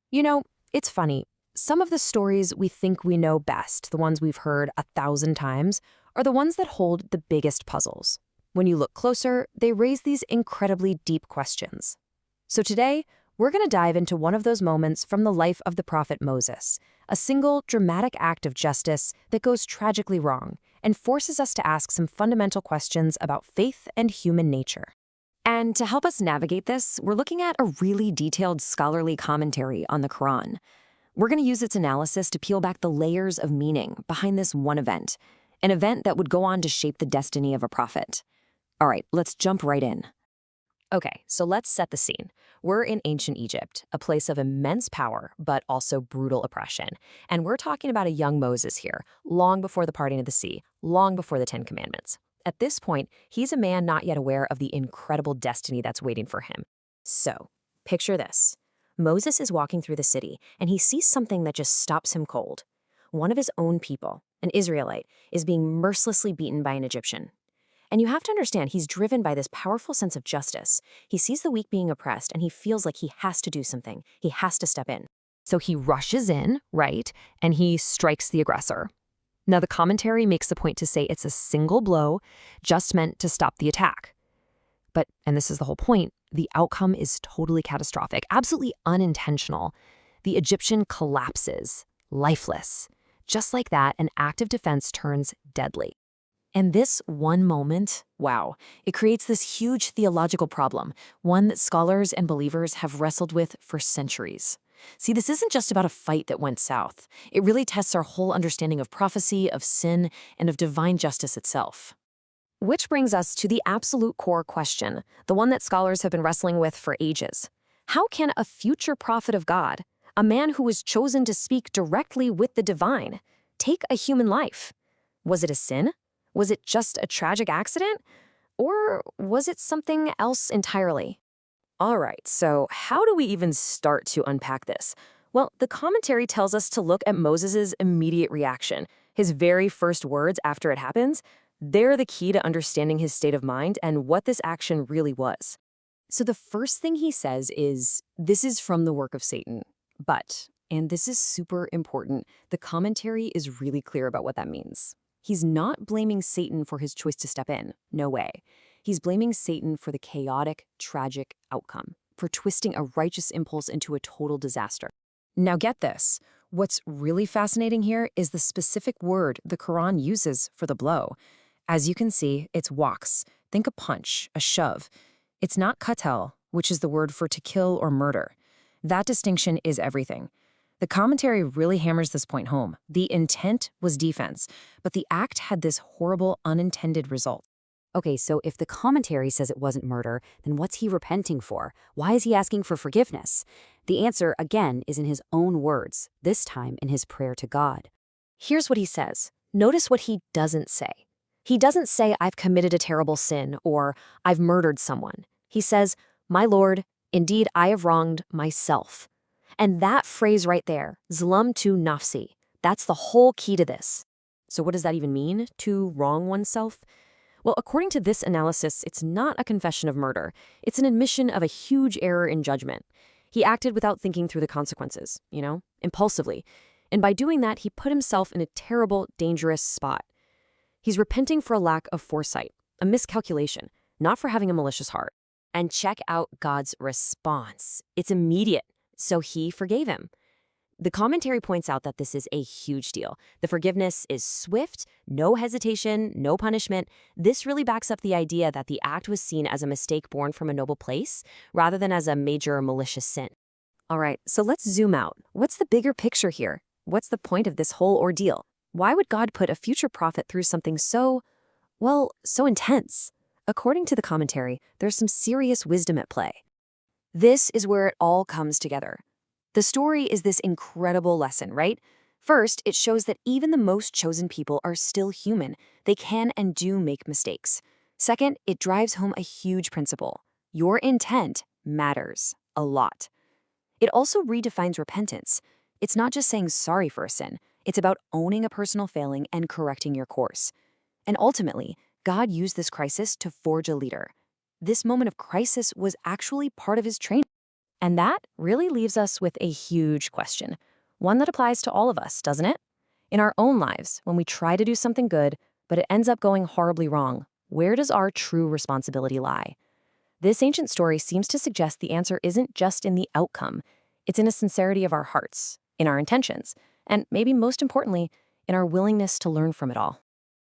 You know, it's funny. Some of the stories we think we know best, the ones we've heard 1,000 times, are the ones that hold the biggest puzzles. When you look closer, they raise these incredibly deep questions. So today, we're going to dive into one of those moments from the life of the prophet Moses, a single dramatic act of justice that goes tragically wrong and forces us to ask some fundamental questions about faith and human nature. And to help us navigate this, we're looking at a really detailed scholarly commentary on the Qur'an. We're going to use its analysis to peel back the layers of meaning behind this one event, an event that would go on to shape the destiny of a prophet. All right, let's jump right in. Okay, so let's set the scene. We're in ancient Egypt, a place of immense power, but also brutal oppression. And we're talking about a young Moses here, long before the parting of the sea, long before the Ten Commandments. At this point, he's a man not yet aware of the incredible destiny that's waiting for him. So, picture this. Moses is walking through the city, and he sees something that just stops him cold. One of his own people, an Israelite, is being mercilessly beaten by an Egyptian. And you have to understand, he's driven by this powerful sense of justice. He sees the weak being oppressed, and he feels like he has to do something. He has to step in. So he rushes in, right, and he strikes the aggressor. Now, the commentary makes the point to say it's a single blow, just meant to stop the attack. But, and this is the whole point, the outcome is totally catastrophic, absolutely unintentional. The Egyptian collapses, lifeless. Just like that, an act of defense turns deadly. And this one moment, wow, it creates this huge theological problem, one that scholars and believers have wrestled with for centuries. See, this isn't just about a fight that went south. It really tests our whole understanding of prophecy, of sin, and of divine justice itself. Which brings us to the absolute core question, the one that scholars have been wrestling with for ages. How can a future prophet of God, a man who was chosen to speak directly with the divine, take a human life? Was it a sin? Was it just a tragic accident? Or was it something else entirely? All right, so how do we even start to unpack this? Well, the commentary tells us to look at Moses' immediate reaction, his very first words after it happens. They're the key to understanding his state of mind and what this action really was. So the first thing he says is, "This is from the work of Satan." But, and this is super important, the commentary is really clear about what that means. He's not blaming Satan for his choice to step in. No way. He's blaming Satan for the chaotic, tragic outcome, for twisting a righteous impulse into a total disaster. Now get this. What's really fascinating here is the specific word the Quran uses for the blow. As you can see, it's waqs. Think a punch, a shove. It's not qatal, which is the word for to kill or murder. That distinction is everything. The commentary really hammers this point home. The intent was defense, but the act had this horrible unintended result. Okay, so if the commentary says it wasn't murder, then what's he repenting for? Why is he asking for forgiveness? The answer, again, is in his own words, this time in his prayer to God. Here's what he says. Notice what he doesn't say. He doesn't say, "I've committed a terrible sin," or "I've murdered someone." He says, "My Lord, indeed I have wronged myself." And that phrase right there, "zlamtu nafsi," that's the whole key to this. So what does that even mean, to wrong oneself? Well, according to this analysis, it's not a confession of murder. It's an admission of a huge error in judgment. He acted without thinking through the consequences, impulsively. And by doing that, he put himself in a terrible, dangerous spot. He's repenting for a lack of foresight, a miscalculation, not for having a malicious heart. And check out God's response. It's immediate. So he forgave him. The commentary points out that this is a huge deal. The forgiveness is swift, no hesitation, no punishment. This really backs up the idea that the act was seen as a mistake born from a noble place, rather than as a major malicious sin. All right, so let's zoom out. What's the bigger picture here? What's the point of this whole ordeal? Why would God put a future prophet through something so intense? According to the commentary, there's some serious wisdom at play. This is where it all comes together. The story is this incredible lesson, right? First, it shows that even the most chosen people are still human. They can and do make mistakes. Second, it drives home a huge principle. Your intent matters a lot. It also redefines repentance. It's not just saying sorry for a sin. It's about owning a personal failing and correcting your course. And ultimately, God used this crisis to forge a leader. This moment of crisis was actually part of his training. And that really leaves us with a huge question, one that applies to all of us, doesn't it? In our own lives, when we try to do something good, but it ends up going horribly wrong, where does our true responsibility lie? This ancient story seems to suggest the answer isn't just in the outcome, it's in a sincerity of our hearts, in our intentions, and maybe most importantly, in our willingness to learn from it all.